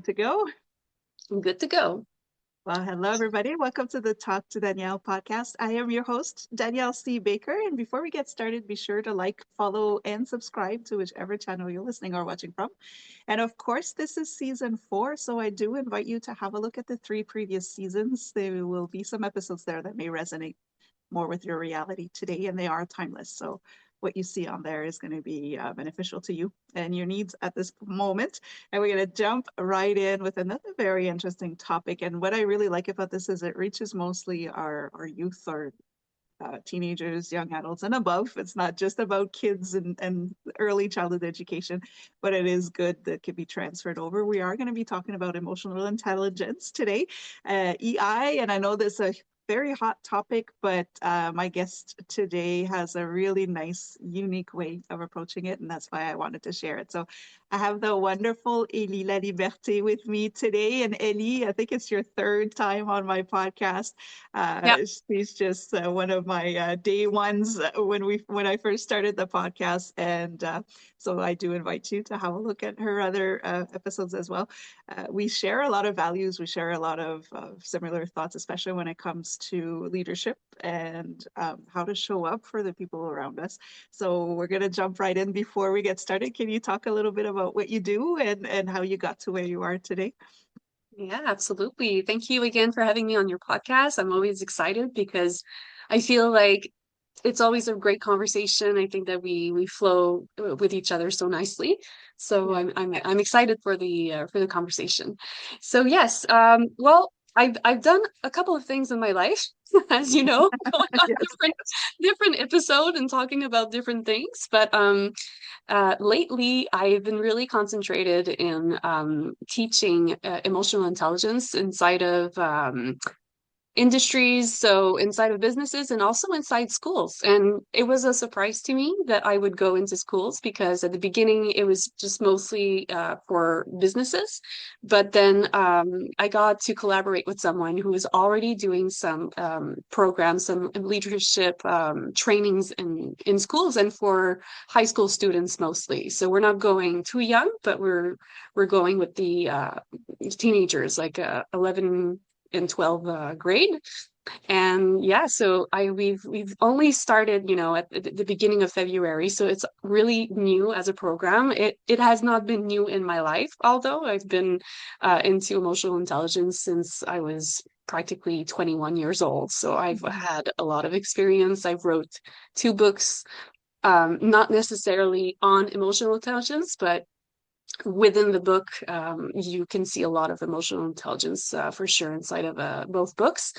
good to go? Good to go. Well, hello, everybody. Welcome to the Talk to Danielle podcast. I am your host, Danielle C. Baker. And before we get started, be sure to like, follow, and subscribe to whichever channel you're listening or watching from. And of course, this is season 4. So I do invite you to have a look at the 3 previous seasons. There will be some episodes there that may resonate more with your reality today, and they are timeless. So what you see on there is going to be beneficial to you and your needs at this moment. And we're going to jump right in with another very interesting topic. And what I really like about this is it reaches mostly our youth, our teenagers, young adults, and above. It's not just about kids and early childhood education, but it is good that can be transferred over. We are going to be talking about emotional intelligence today, EI, and I know this is a very hot topic, but my guest today has a really nice, unique way of approaching it, and that's why I wanted to share it. So I have the wonderful Ellie Laliberte with me today. And Ellie, I think it's your third time on my podcast. Yeah, She's just one of my day ones when I first started the podcast, and so I do invite you to have a look at her other episodes as well. We share a lot of values. We share a lot of similar thoughts, especially when it comes to leadership and how to show up for the people around us. So we're going to jump right in. Before we get started, can you talk a little bit about what you do and how you got to where you are today? yeah, absolutely. Thank you again for having me on your podcast. I'm always excited because I feel like it's always a great conversation. I think that we flow with each other so nicely. So Yeah. I'm excited for the conversation. So yes, well, I've done a couple of things in my life, as you know, going on Yes. different episode and talking about different things. But lately, I've been really concentrated in teaching emotional intelligence inside of industries, so inside of businesses and also inside schools. And it was a surprise to me that I would go into schools because at the beginning it was just mostly for businesses. But then I got to collaborate with someone who was already doing some programs, some leadership trainings in schools and for high school students mostly. So we're not going too young, but we're going with the teenagers, like 11 and 12 grade. And yeah, so I we've only started, at the beginning of February, so it's really new as a program. It has not been new in my life, although I've been into emotional intelligence since I was practically 21 years old. So I've Mhm. had a lot of experience. I've wrote 2 books, not necessarily on emotional intelligence, but within the book, you can see a lot of emotional intelligence for sure inside of both books.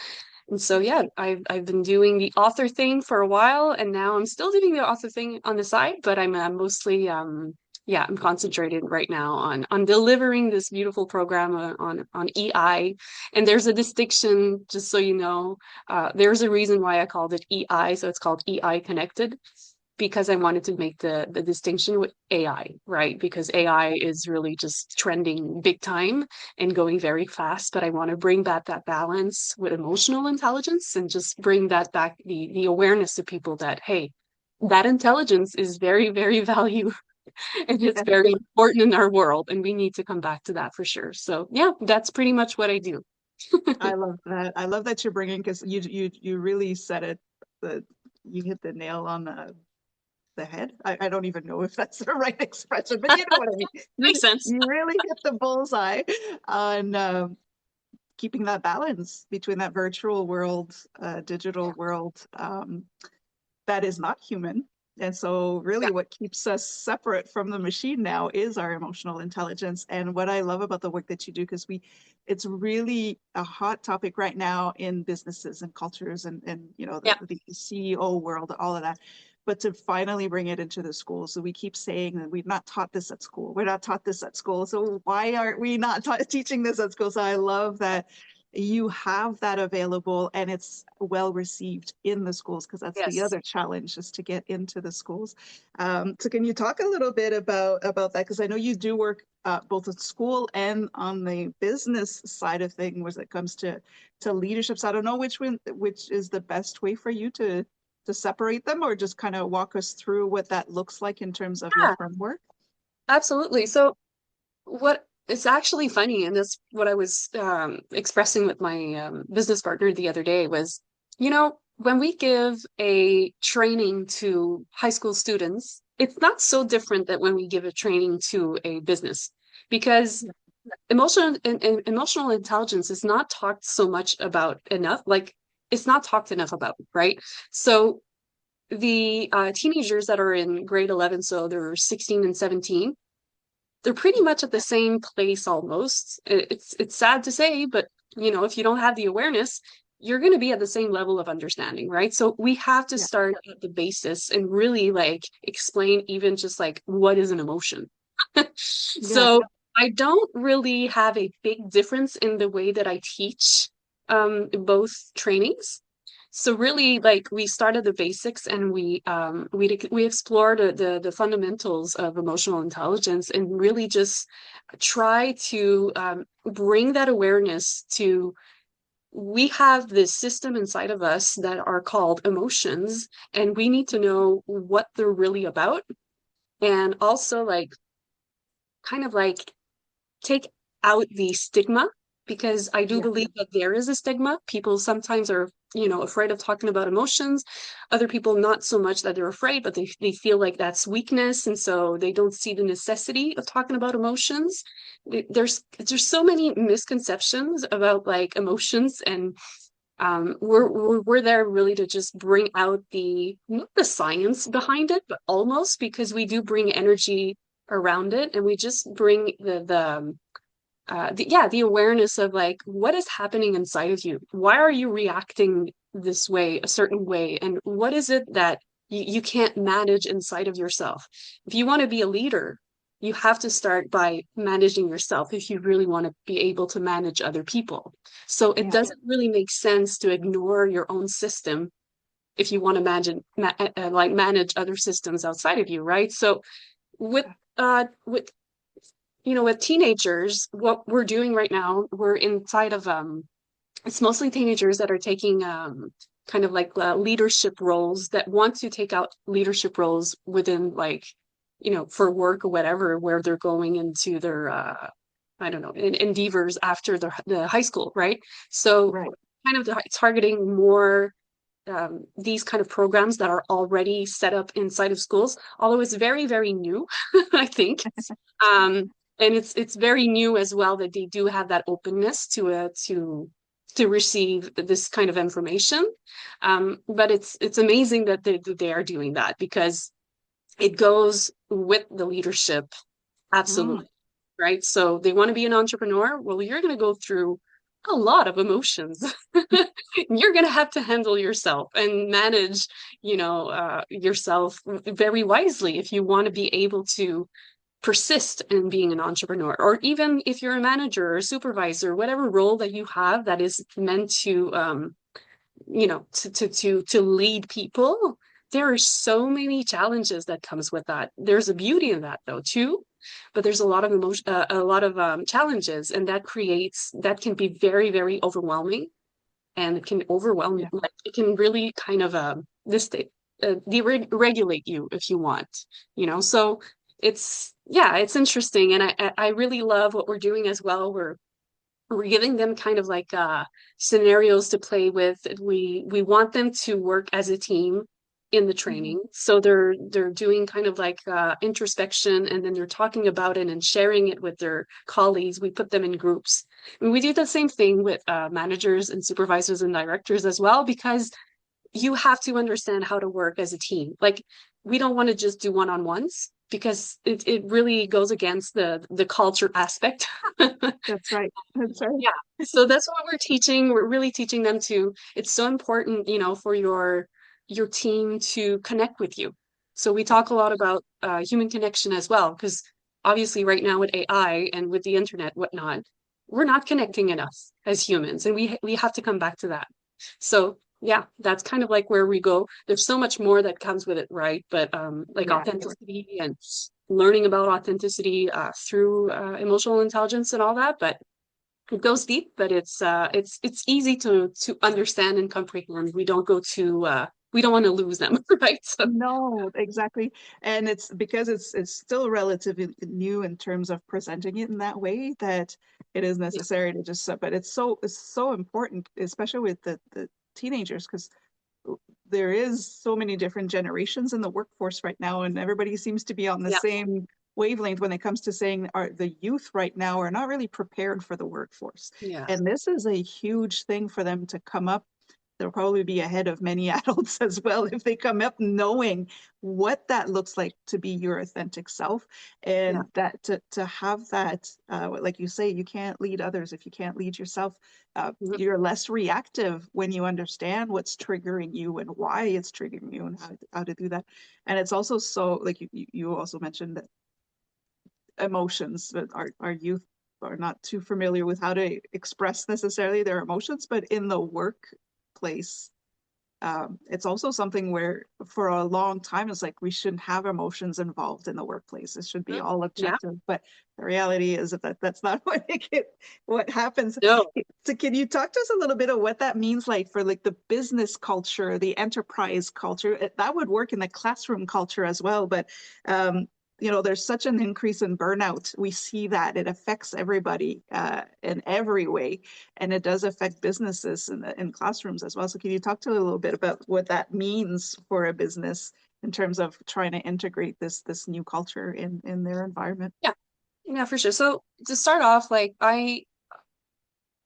And so, yeah, I've been doing the author thing for a while, and now I'm still doing the author thing on the side, but I'm mostly, yeah, I'm concentrated right now on delivering this beautiful program on EI. And there's a distinction, just so you know, there's a reason why I called it EI, so it's called EI Connected because I wanted to make the distinction with AI, right? Because AI is really just trending big time and going very fast, but I want to bring back that balance with emotional intelligence and just bring that back the awareness to people that hey, that intelligence is very, very valuable and it's Yeah. very important in our world and we need to come back to that for sure. So, yeah, that's pretty much what I do. I love that. I love that you're bringing because you really said it. The You hit the nail on the head. I don't even know if that's the right expression, but you know what I mean. Makes sense. You really hit the bullseye on keeping that balance between that virtual world, digital Yeah. world that is not human. And so, Yeah. really, what keeps us separate from the machine now is our emotional intelligence. And what I love about the work that you do, because it's really a hot topic right now in businesses and cultures and Yeah. the CEO world, all of that. But to finally bring it into the schools, so we keep saying that we've not taught this at school. We're not taught this at school. So why aren't we not teaching this at school? So I love that you have that available and it's well received in the schools because that's the Yes. other challenge is to get into the schools. So can you talk a little bit about that? Because I know you do work both at school and on the business side of things when it comes to leadership. So I don't know which is the best way for you to separate them or just kind of walk us through what that looks like in terms of your Yeah, framework. absolutely. So what It's actually funny, and that's what I was expressing with my business partner the other day was, when we give a training to high school students, it's not so different that when we give a training to a business, because emotional intelligence is not talked so much about enough. Like it's not talked enough about, right? So the teenagers that are in grade 11, so they're 16 and 17, they're pretty much at the same place almost. It's sad to say, but if you don't have the awareness, you're going to be at the same level of understanding, right? So we have to Yeah. start at the basis and really like explain even just like what is an emotion. Yeah. So I don't really have a big difference in the way that I teach both trainings. So really, like we started the basics and we explored the fundamentals of emotional intelligence and really just try to bring that awareness to we have this system inside of us that are called emotions, and we need to know what they're really about, and also like kind of like take out the stigma, because I do Yeah. believe that there is a stigma. People sometimes are, afraid of talking about emotions. Other people not so much that they're afraid, but they feel like that's weakness, and so they don't see the necessity of talking about emotions. There's so many misconceptions about like emotions, and we're there really to just bring out the not the science behind it, but almost, because we do bring energy around it, and we just bring the awareness of like what is happening inside of you. Why are you reacting this way, a certain way, and what is it that you can't manage inside of yourself? If you want to be a leader, you have to start by managing yourself if you really want to be able to manage other people. So it Yeah. doesn't really make sense to ignore your own system if you want to like manage other systems outside of you, right? So with with with teenagers, what we're doing right now, we're inside of it's mostly teenagers that are taking kind of like leadership roles, that want to take out leadership roles within like for work or whatever, where they're going into their I don't know, endeavors after the high school, right? So Right. kind of targeting more these kind of programs that are already set up inside of schools, although it's very, very new, I think. Um, and it's very new as well that they do have that openness to receive this kind of information. But it's amazing that they are doing that, because it goes with the leadership, Mm. absolutely, right? So they want to be an entrepreneur. Well, you're going to go through a lot of emotions. You're going to have to handle yourself and manage, yourself very wisely if you want to be able to persist in being an entrepreneur, or even if you're a manager or supervisor, whatever role that you have that is meant to to lead people. There are so many challenges that comes with that. There's a beauty in that though too, but there's a lot of emotion, a lot of challenges, and that can be very, very overwhelming, and it can overwhelm, Yeah. like it can really kind of this deregulate you if you want, so it's interesting, and I really love what we're doing as well. We're giving them kind of like scenarios to play with. We want them to work as a team in the Mhm. training, so they're doing kind of like introspection, and then they're talking about it and sharing it with their colleagues. We put them in groups, and we do the same thing with managers and supervisors and directors as well, because you have to understand how to work as a team. Like we don't want to just do one-on-ones, because it really goes against the culture aspect. That's right. That's right. Yeah. So that's what we're teaching. We're really teaching them to, it's so important, for your team to connect with you. So we talk a lot about human connection as well, because obviously right now with AI and with the internet, whatnot, we're not connecting enough as humans, and we have to come back to that. So yeah, that's kind of like where we go. There's so much more that comes with it, right? But like Yeah. authenticity and learning about authenticity through emotional intelligence and all that. But it goes deep, but it's easy to understand and comprehend. We don't go too we don't want to lose them, right? So No, exactly. And it's because it's still relatively new in terms of presenting it in that way that it is yeah, necessary to just, but it's so important, especially with the teenagers, because there is so many different generations in the workforce right now, and everybody seems to be on the yeah, same wavelength when it comes to saying the youth right now are not really prepared for the workforce. yeah, And this is a huge thing for them to come up. They'll probably be ahead of many adults as well if they come up knowing what that looks like to be your authentic self, yeah. and that to have that, like you say, you can't lead others if you can't lead yourself. Mhm. You're less reactive when you understand what's triggering you and why it's triggering you and how to do that. And it's also so, like you also mentioned that emotions, that our youth are not too familiar with how to express necessarily their emotions, but in the workplace, it's also something where for a long time it's like we shouldn't have emotions involved in the workplace. It should be Mhm. all Yeah, objective. But the reality is that that's not what happens. no, So can you talk to us a little bit of what that means, like for like the business culture, the enterprise culture? That would work in the classroom culture as well. But there's such an increase in burnout. We see that it affects everybody in every way, and it does affect businesses in classrooms as well. So can you talk to a little bit about what that means for a business in terms of trying to integrate this new culture in their environment? yeah, yeah, for sure. So to start off, like I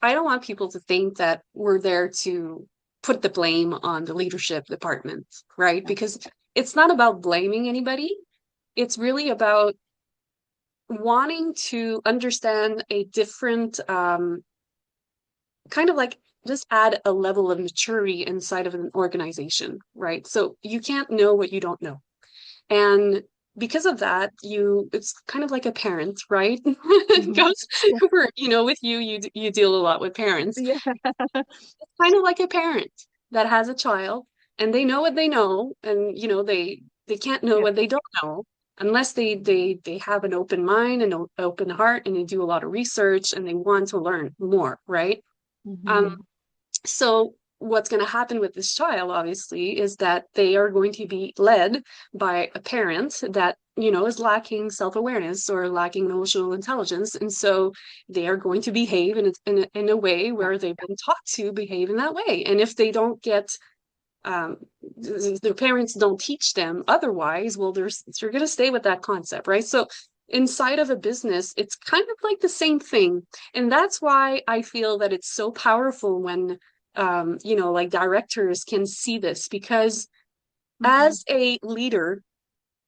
don't want people to think that we're there to put the blame on the leadership department, right? Yeah. Because it's not about blaming anybody. It's really about wanting to understand a different kind of like just add a level of maturity inside of an organization, right? So you can't know what you don't know. And because of that, it's kind of like a parent, right? It Mhm. goes Yeah. for, with you deal a lot with parents. Yeah. Kind of like a parent that has a child and they know what they know, and they can't know Yeah. what they don't know unless they have an open mind and an open heart, and they do a lot of research and they want to learn more, right? um Hmm. so what's going to happen with this child, obviously, is that they are going to be led by a parent that, is lacking self-awareness or lacking emotional intelligence. And so they are going to behave in a way Yeah. where they've been taught to behave in that way. And if they don't get, um, their parents don't teach them otherwise, well, they're going to stay with that concept, right? So inside of a business, it's kind of like the same thing. And that's why I feel that it's so powerful when, like directors can see this, because Hmm. as a leader,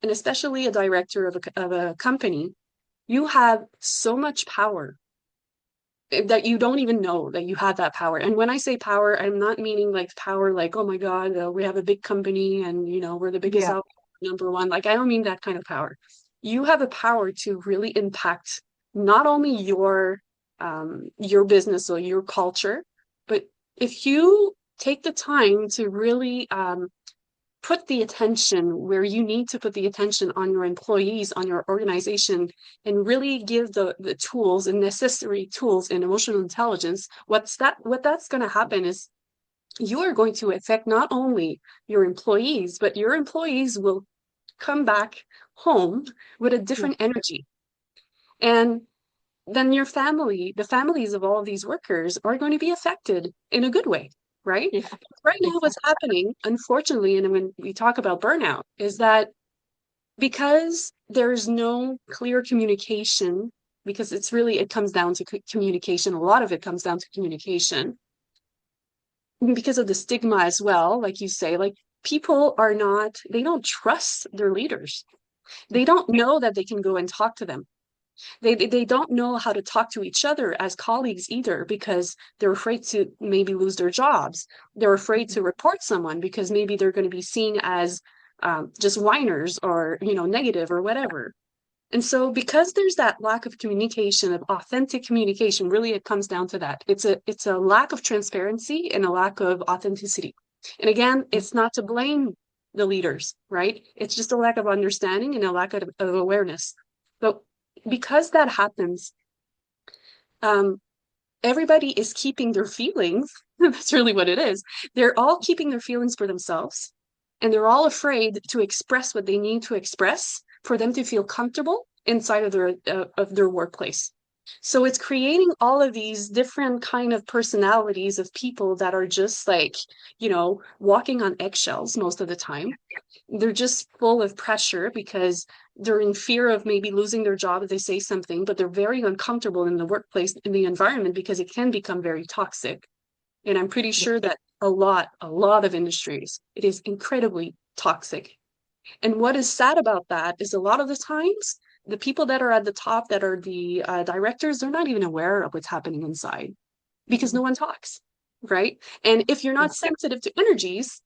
and especially a director of a company, you have so much power that you don't even know that you have that power. And when I say power, I'm not meaning like power, like, oh my God, we have a big company and, we're the biggest Yeah. out number one. Like, I don't mean that kind of power. You have a power to really impact not only your business or your culture, but if you take the time to really put the attention where you need to put the attention on your employees, on your organization, and really give the tools and necessary tools in emotional intelligence, what that's going to happen is you are going to affect not only your employees, but your employees will come back home with a Yeah. different energy. And then the families of all of these workers are going to be affected in a good way, right? Yeah. Right now, what's Exactly. happening, unfortunately, and when we talk about burnout, is that because there's no clear communication, because it comes down to communication, a lot of it comes down to communication, because of the stigma as well, like you say, like people they don't trust their leaders. Yeah. They don't know that they can go and talk to them. They don't know how to talk to each other as colleagues either, because they're afraid to maybe lose their jobs. They're afraid to report someone because maybe they're going to be seen as just whiners or negative or whatever. And so because there's that lack of communication, of authentic communication, really it comes down to that. It's a lack of transparency and a lack of authenticity. And again, it's not to blame the leaders, right? It's just a lack of understanding and a lack of awareness. But because that happens, um, everybody is keeping their feelings. That's really what it is. They're all keeping their feelings for themselves. and they're all afraid to express what they need to express for them to feel comfortable inside of their workplace. So it's creating all of these different kind of personalities of people that are just like, walking on eggshells most of the time. They're just full of pressure because they're in fear of maybe losing their job if they say something, but they're very uncomfortable in the workplace, in the environment, because it can become very toxic. And I'm pretty sure that a lot of industries, it is incredibly toxic. And what is sad about that is a lot of the times, the people that are at the top, that are the directors, they're not even aware of what's happening inside because Mhm. no one talks, right? And if you're Yeah. not sensitive to energies,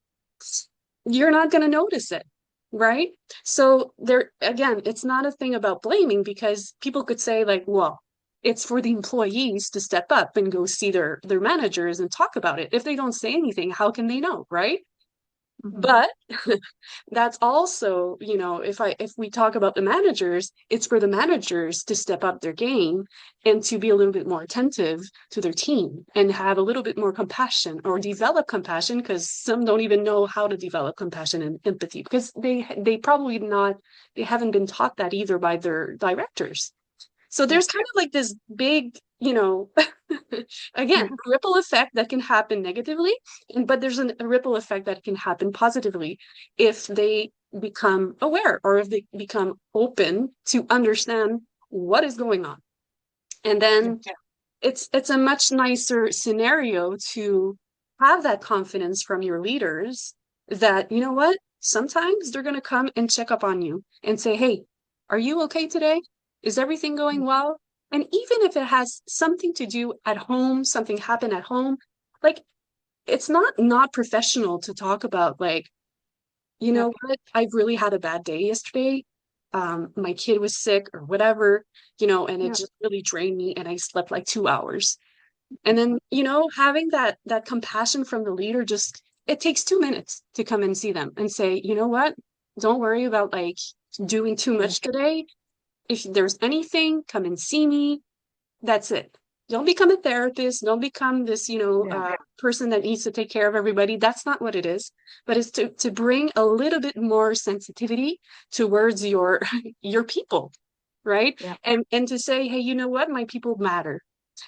you're not going to notice it, right? So there, again, it's not a thing about blaming, because people could say like, well, it's for the employees to step up and go see their managers and talk about it. If they don't say anything, how can they know, right? Mhm. But that's also, if we talk about the managers, it's for the managers to step up their game and to be a little bit more attentive to their team and have a little bit more compassion, or develop compassion, because some don't even know how to develop compassion and empathy, because they haven't been taught that either by their directors. So Yeah. there's kind of like this big, again, Yeah. ripple effect that can happen negatively, but there's a ripple effect that can happen positively if they become aware, or if they become open to understand what is going on. And Yeah. then it's a much nicer scenario to have that confidence from your leaders that, you know what, sometimes they're going to come and check up on you and say, hey, are you okay today? Is everything going well? And even if it has something to do at home, something happened at home, like, it's not professional to talk about, like, you Yeah. know what, I've really had a bad day yesterday. My kid was sick or whatever, and it Yeah. just really drained me, and I slept like 2 hours. And then, having that compassion from the leader, just, it takes 2 minutes to come and see them and say, you know what, don't worry about like doing too Yeah. much today. If there's anything, come and see me. That's it. Don't become a therapist. Don't become this, Yeah. person that needs to take care of everybody. That's not what it is. But it's to bring a little bit more sensitivity towards your your people, right? Yeah. And to say, hey, you know what, my people matter.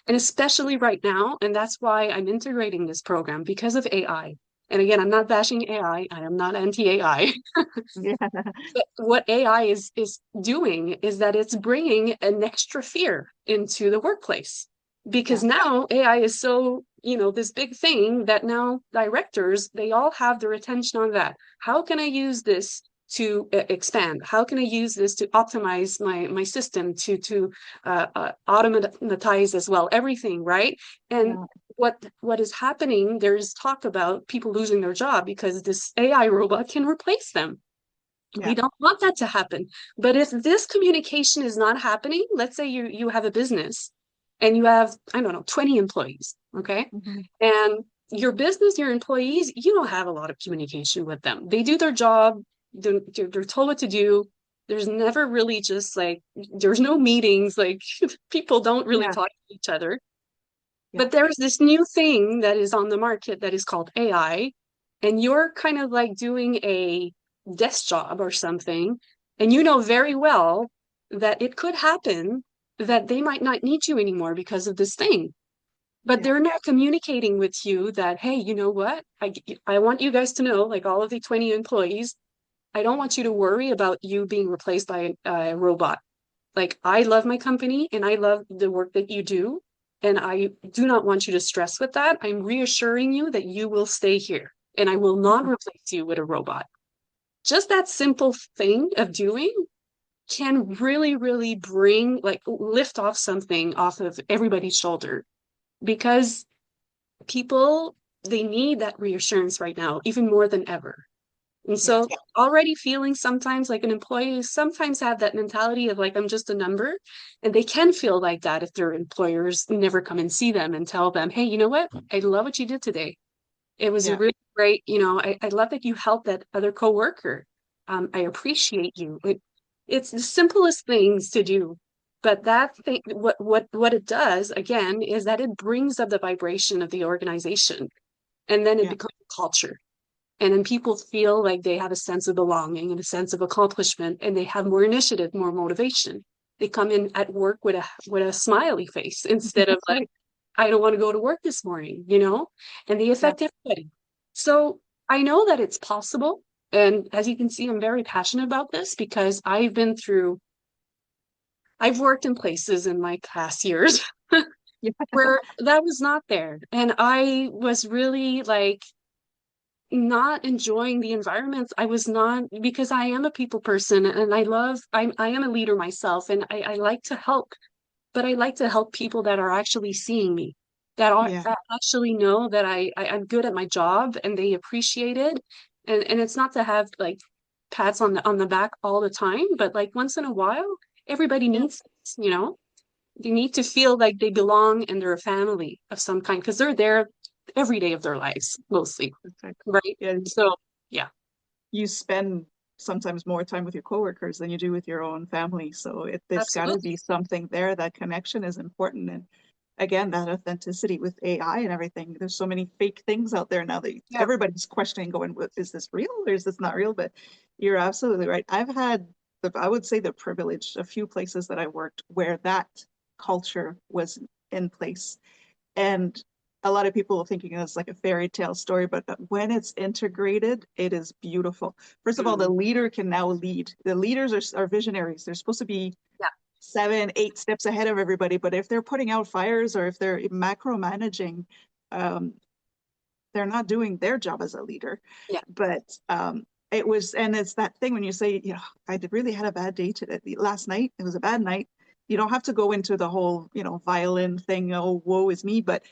And especially right now, and that's why I'm integrating this program, because of AI. And again, I'm not bashing AI. I am not anti-AI. Yeah. But what AI is doing is that it's bringing an extra fear into the workplace, because Yeah. now AI is so, this big thing that now directors, they all have their attention on that. How can I use this to expand? How can I use this to optimize my system, to automatize as well everything, right? And Yeah. what is happening, there's talk about people losing their job because this AI robot can replace them. We Yeah. don't want that to happen. But if this communication is not happening, let's say you have a business and you have, I don't know, 20 employees, okay? Mhm. And your business, your employees, you don't have a lot of communication with them. They do their job, they're told what to do. There's never really just like, there's no meetings, like people don't really Yeah. talk to each other. Yeah. But there's this new thing that is on the market that is called AI, and you're kind of like doing a desk job or something, and you know very well that it could happen that they might not need you anymore because of this thing. But Yeah. they're not communicating with you that, hey, you know what? I want you guys to know, like all of the 20 employees, I don't want you to worry about you being replaced by a robot. Like, I love my company and I love the work that you do. And I do not want you to stress with that. I'm reassuring you that you will stay here and I will not Mhm. replace you with a robot. Just that simple thing of doing can really, really bring, like, lift off something off of everybody's shoulder, because people, they need that reassurance right now, even more than ever. And Yeah. so already feeling sometimes like an employee sometimes have that mentality of like, I'm just a number. And they can feel like that if their employers never come and see them and tell them, hey, you know what? I love what you did today. It was a Yeah. really great, I love that you helped that other coworker. I appreciate you. It's the simplest things to do. But that thing, what it does again is that it brings up the vibration of the organization, and then it Yeah. becomes a culture. And then people feel like they have a sense of belonging and a sense of accomplishment, and they have more initiative, more motivation. They come in at work with a smiley face instead of That's like, right. I don't want to go to work this morning, you know? And they Yeah. affect everybody. So I know that it's possible. And as you can see, I'm very passionate about this because I've worked in places in my past years Yeah. where that was not there. And I was really like not enjoying the environment. I was not, because I am a people person and I am a leader myself, and I like to help, but I like to help people that are actually seeing me, Yeah. that actually know that I'm good at my job and they appreciate it. And it's not to have like pats on the back all the time, but like once in a while, everybody Yeah. needs this, you know? They need to feel like they belong and they're a family of some kind because they're there every day of their lives, mostly, Exactly. right? Yeah. So, yeah, You spend sometimes more time with your coworkers than you do with your own family. So there's got to absolutely. be something there. That connection is important. And again, that authenticity with AI and everything. There's so many fake things out there now that Yeah. everybody's questioning, going, is this real or is this not real? But you're absolutely right. I've had I would say the privilege, a few places that I worked where that culture was in place. And a lot of people are thinking it's like a fairy tale story, but when it's integrated, it is beautiful. First of all, the Mm, leader can now lead. The leaders are visionaries. They're supposed to be yeah. 7, 8 steps ahead of everybody. But if they're putting out fires or if they're macro managing, um, they're not doing their job as a leader. Yeah. But it was, and it's that thing when you say, I really had a bad day today. Last night, it was a bad night. You don't have to go into the whole, violin thing. Oh, woe is me. But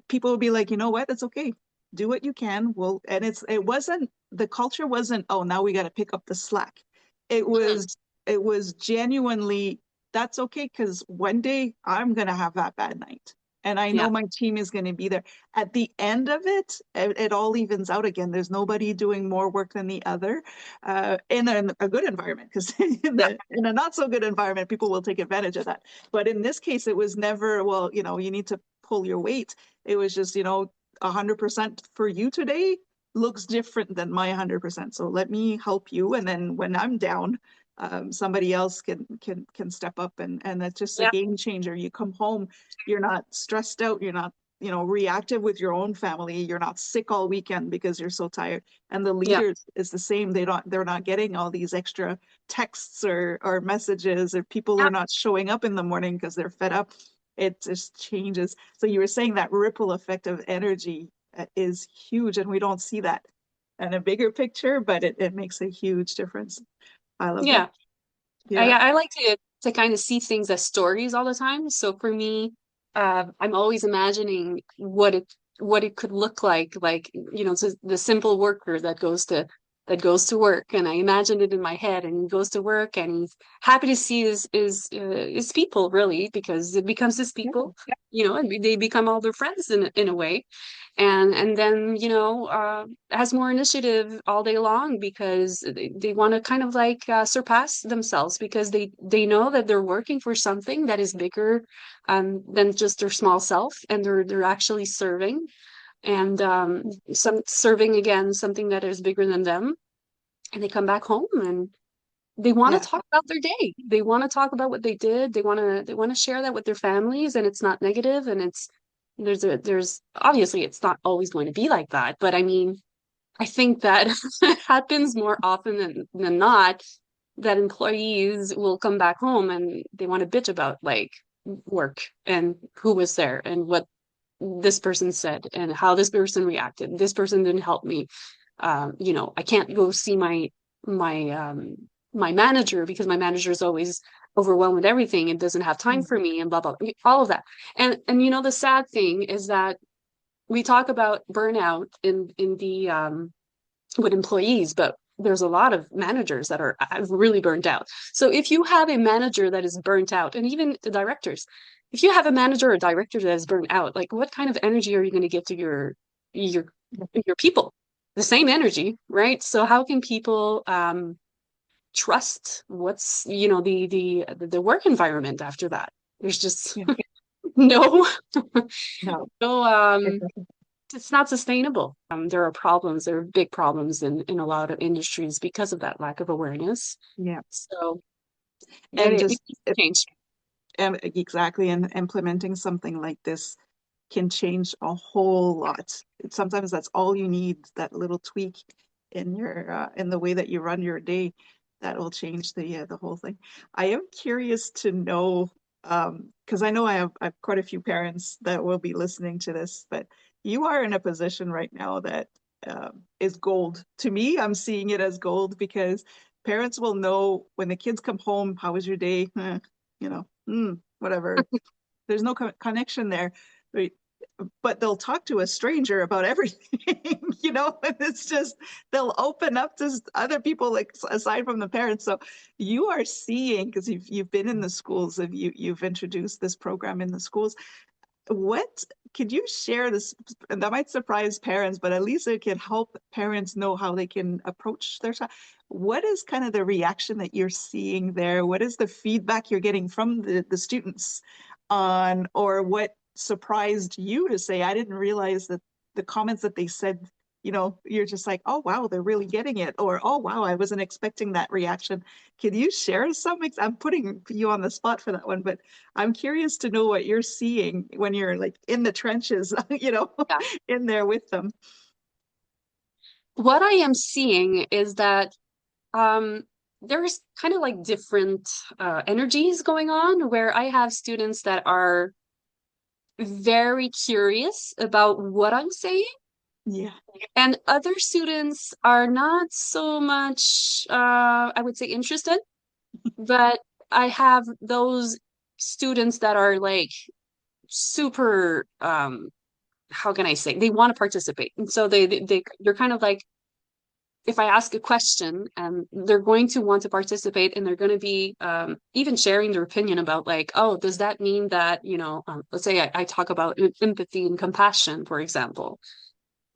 people would be like, you know what? It's okay. Do what you can. Well, and it wasn't the culture wasn't, oh, now we got to pick up the slack. It Mhm. was genuinely that's okay because one day I'm gonna have that bad night. And I Yeah. know my team is going to be there. At the end of it all evens out again. There's nobody doing more work than the other in a good environment. Because Yeah. in a not so good environment, people will take advantage of that. But in this case, it was never, well, you need to pull your weight. It was just, 100% for you today looks different than my 100%. So let me help you. And then when I'm down, somebody else can step up, and that's just a Yeah. game changer. You come home, you're not stressed out, you're not, reactive with your own family, you're not sick all weekend because you're so tired. And the Yeah. leaders is the same. They're not getting all these extra texts or messages, or people Yeah. are not showing up in the morning because they're fed up. It just changes. So you were saying that ripple effect of energy is huge, and we don't see that in a bigger picture, but it makes a huge difference. I love that. Yeah. Yeah. I like to kind of see things as stories all the time. So for me, I'm always imagining what it could look like the simple worker that goes to work, and I imagine it in my head, and he goes to work, and he's happy to see his people, really, because it becomes his Yeah. people, and they become all their friends in a way, and then has more initiative all day long because they want to kind of like surpass themselves because they know that they're working for something that is bigger than just their small self, and they're actually serving, and some serving again something that is bigger than them, and they come back home and they want Yeah. to talk about their day. They want to talk about what they did. They want to share that with their families, and it's not negative, and there's obviously it's not always going to be like that, but I mean, I think that happens more often than not, that employees will come back home and they want to bitch about like work and who was there and what this person said and how this person reacted. This person didn't help me. I can't go see my my manager because my manager is always overwhelmed with everything and doesn't have time Mm. for me and blah blah, all of that. And the sad thing is that we talk about burnout in the with employees, but there's a lot of managers that are really burnt out. So if you have a manager that is burnt out, and even the directors, if you have a manager or director that is burnt out, like what kind of energy are you going to give to your your people? The same energy, right? So how can people trust what's the work environment after that? There's just Yeah. no No. no it's not sustainable. There are problems, there are big problems in a lot of industries because of that lack of awareness. Yeah. So And it just needs to change. exactly, and implementing something like this can change a whole lot. Sometimes that's all you need, that little tweak in your in the way that you run your day, that will change the whole thing. I am curious to know, because I know I have quite a few parents that will be listening to this, but you are in a position right now that is gold. To me, I'm seeing it as gold because parents will know when the kids come home, how was your day? You know, whatever. There's no connection there. Right? But they'll talk to a stranger about everything, and it's just they'll open up to other people like aside from the parents. So you are seeing, because you've been in the schools, and you've introduced this program in the schools. What could you share this? And that might surprise parents, but at least it can help parents know how they can approach their child. What is kind of the reaction that you're seeing there? What is the feedback you're getting from the students on, or what surprised you to say, I didn't realize that the comments that they said, you're just like, oh, wow, they're really getting it. Or, oh, wow, I wasn't expecting that reaction. Can you share some? I'm putting you on the spot for that one, but I'm curious to know what you're seeing when you're like in the trenches, Yeah. in there with them. What I am seeing is that um, there's kind of like different energies going on where I have students that are very curious about what I'm saying, Yeah. and other students are not so much, I would say, interested. But I have those students that are like super, how can I say, they want to participate. And so they're kind of like, if I ask a question, they're going to want to participate, and they're going to be even sharing their opinion about like, oh, does that mean that, let's say I talk about empathy and compassion, for example.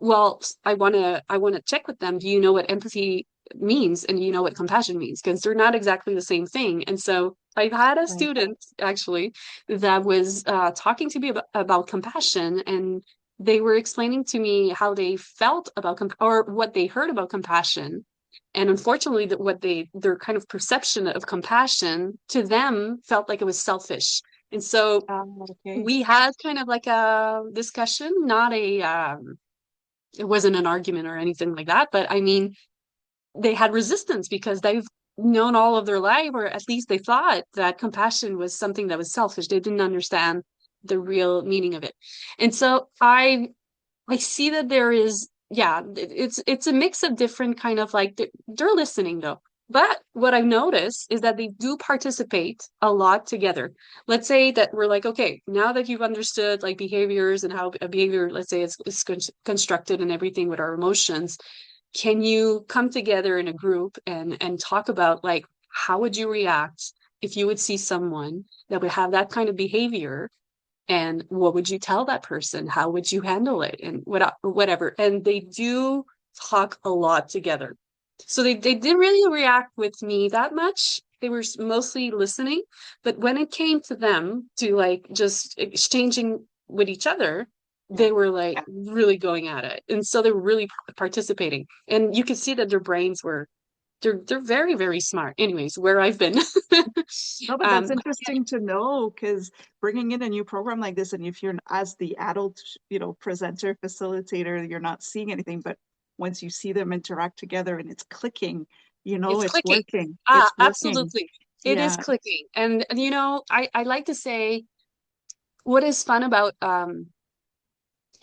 Well, I want to check with them. Do you know what empathy means, and do you know what compassion means? Because they're not exactly the same thing. And so I've had a Right. student actually that was talking to me about compassion, and they were explaining to me how they felt about or what they heard about compassion. And unfortunately, that their kind of perception of compassion to them felt like it was selfish. And so Okay. we had kind of like a discussion, not a it wasn't an argument or anything like that, but I mean, they had resistance because they've known all of their life, or at least they thought that compassion was something that was selfish. They didn't understand the real meaning of it. And so I see that there is, yeah, it's a mix of different kind of like they're listening though. But what I've noticed is that they do participate a lot together. Let's say that we're like, okay, now that you've understood like behaviors and how a behavior, let's say, is constructed and everything with our emotions, can you come together in a group and talk about like how would you react if you would see someone that would have that kind of behavior, and what would you tell that person, how would you handle it, and whatever. And they do talk a lot together, so they didn't really react with me that much. They were mostly listening, but when it came to them to like just exchanging with each other, Yeah. they were like really going at it, and so they were really participating, and you could see that their brains were, they're very very smart anyways where I've been. No, but that's um interesting to know, because bringing in a new program like this, and if you're as the adult, presenter, facilitator, you're not seeing anything, but once you see them interact together and it's clicking, It's it's clicking. working. Ah, It's working. absolutely. It is Yeah. clicking. And I like to say what is fun about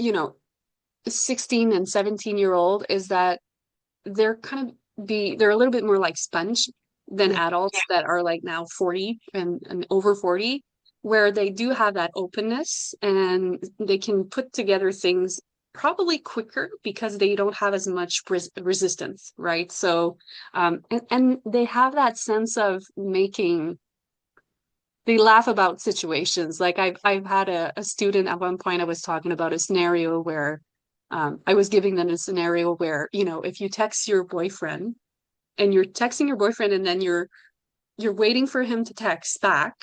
you know, 16 and 17-year-old is that they're kind of they're a little bit more like sponge than Yeah. adults that are like now 40 and over 40, where they do have that openness and they can put together things probably quicker because they don't have as much resistance, right? So and they have that sense of making, they laugh about situations. Like I've had a student at one point, I was talking about a scenario where I was giving them a scenario where, if you text your boyfriend and you're texting your boyfriend and then you're waiting for him to text back,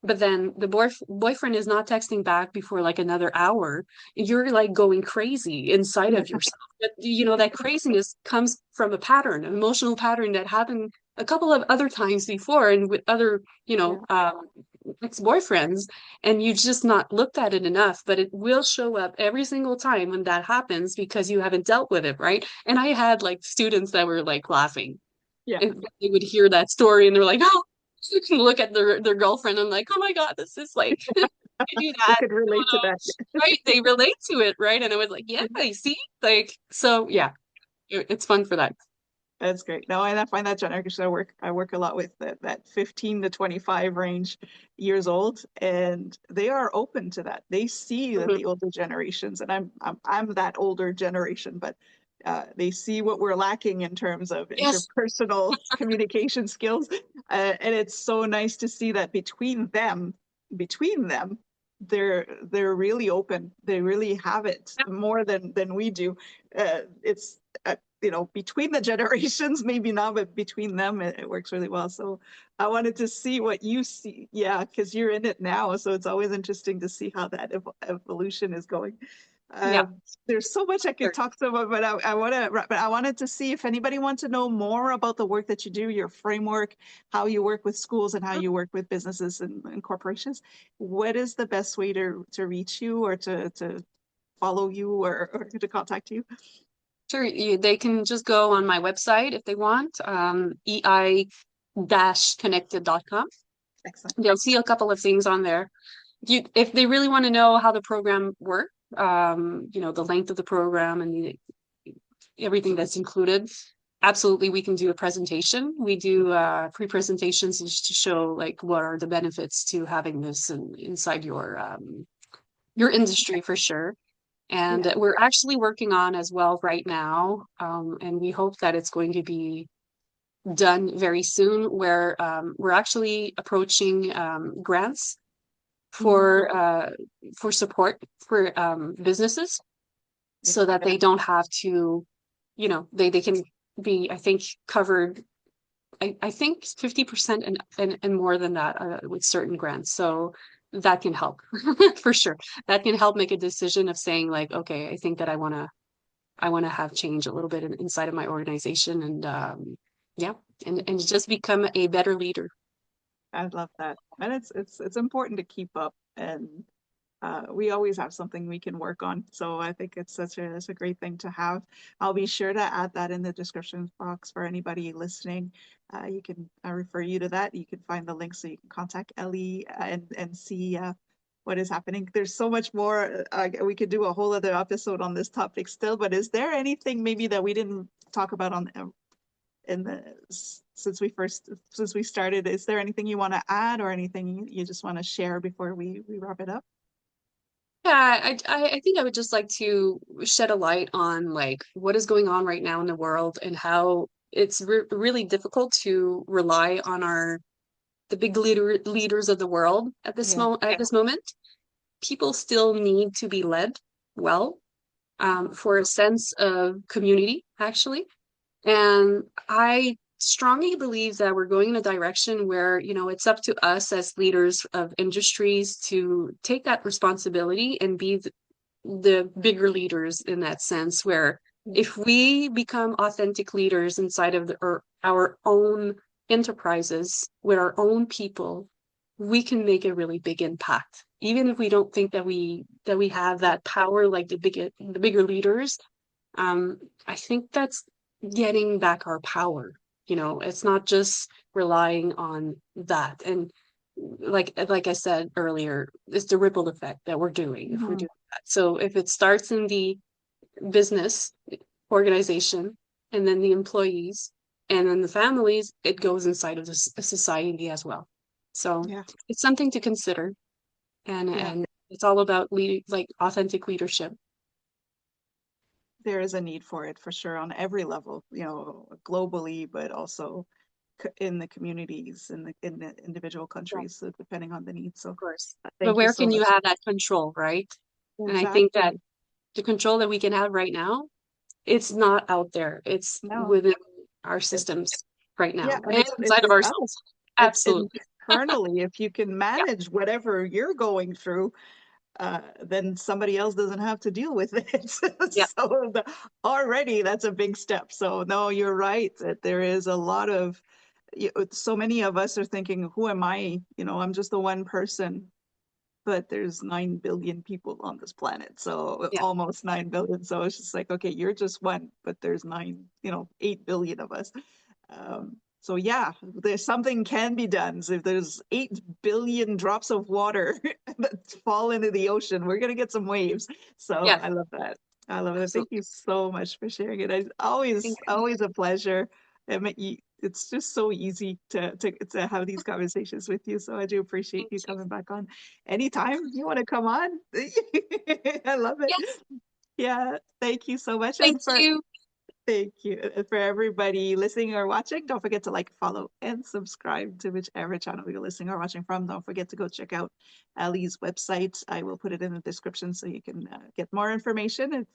but then the boyfriend is not texting back before like another hour. You're like going crazy inside Yeah. of yourself. But you know, that craziness comes from a pattern, an emotional pattern that happened a couple of other times before and with other, Yeah. ex-boyfriends, and you just not looked at it enough. But it will show up every single time when that happens because you haven't dealt with it, right? And I had like students that were like laughing Yeah. if they would hear that story and they're like, oh, look at their girlfriend and like, oh my God, this is like I do We that. could relate to that. Right? They relate to it, right? And I was like, yeah, I see. Like, so yeah, it's fun for that. That's great. No, and I find that generation. I work a lot with that 15 to 25 range years old, and they are open to that. They see that Mhm. the older generations, and I'm that older generation, but they see what we're lacking in terms of Yes. interpersonal communication skills, and it's so nice to see that between them, they're really open. They really have it more than we do. It's between the generations, maybe not, but between them, it works really well. So I wanted to see what you see. Yeah, because you're in it now. So it's always interesting to see how that evolution is going. Yeah. There's so much I could Sure. talk about, but I wanted to see if anybody wants to know more about the work that you do, your framework, how you work with schools and how you work with businesses and corporations. What is the best way to reach you or to follow you or to contact you? Sure. They can just go on my website if they want, ei-connected.com. Excellent. They'll see a couple of things on there. If they really want to know how the program works, the length of the program and everything that's included, absolutely, we can do a presentation. We do pre-presentations just to show like what are the benefits to having this inside your industry for sure. And Yeah. we're actually working on as well right now, and we hope that it's going to be done very soon. Where we're actually approaching grants Mhm. for support for businesses Yeah. so that they don't have to, they can be, I think, covered. I think 50% and more than that with certain grants. So that can help for sure. That can help make a decision of saying like, okay, I think that I want to have change a little bit inside of my organization and yeah, and just become a better leader. I love that. And it's important to keep up, and we always have something we can work on. So I think it's a great thing to have. I'll be sure to add that in the description box for anybody listening. You can I refer you to that. You can find the link so you can contact Ellie and see what is happening. There's so much more. We could do a whole other episode on this topic still, but is there anything maybe that we didn't talk about on in the since we started? Is there anything you want to add or anything you just want to share before we wrap it up? Yeah, I think I would just like to shed a light on like what is going on right now in the world and how it's really difficult to rely on the big leaders of the world at Yeah. this moment. People still need to be led well, for a sense of community, actually. And I strongly believe that we're going in a direction where, it's up to us as leaders of industries to take that responsibility and be the bigger leaders in that sense, where if we become authentic leaders inside of our own enterprises with our own people, we can make a really big impact. Even if we don't think that we have that power like the bigger leaders, I think that's getting back our power. It's not just relying on that. And like I said earlier, it's the ripple effect that we're doing if we're Mhm. doing that. So if it starts in the business organization and then the employees and then the families, it goes inside of the society as well. So Yeah. it's something to consider, and Yeah. and it's all about like authentic leadership. There is a need for it for sure on every level, globally, but also in the communities, in the individual Yeah, countries, so depending on the needs. So course. But thank you where so can you much. have that control, right? And I think that Exactly. the control that we can have right now, it's not out there. It's No, within our it's systems right yeah, now and and it's inside of with us. ourselves. It's in Absolutely. internally, if you can Yeah, manage whatever you're going through, then somebody else doesn't have to deal with it. yeah, So already that's a big step. So no, you're right that there is a lot of, so many of us are thinking, who am I? I'm just the one person, but there's 9 billion people on this planet. So yeah, almost 9 billion. So it's just like, okay, you're just one, but there's 8 billion of us. So yeah, there's something can be done. So if there's 8 billion drops of water that fall into the ocean, we're gonna get some waves. So yeah, I love that. I love it. Thank you absolutely. so much for sharing it. Thank you. Always a pleasure. It's just so easy to have these conversations with you. So I do appreciate Thank you you. coming back on anytime you want to come on. I love it. Yes, Yeah, thank you so much. thank And for you. Thank you. And for everybody listening or watching, don't forget to like, follow, and subscribe to whichever channel you're listening or watching from. Don't forget to go check out Ellie's website. I will put it in the description so you can get more information if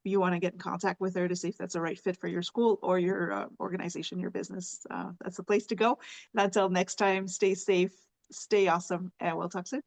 you want to get in contact with her to see if that's a right fit for your school or your organization, your business. That's the place to go. And until next time, stay safe, stay awesome, and we'll talk soon.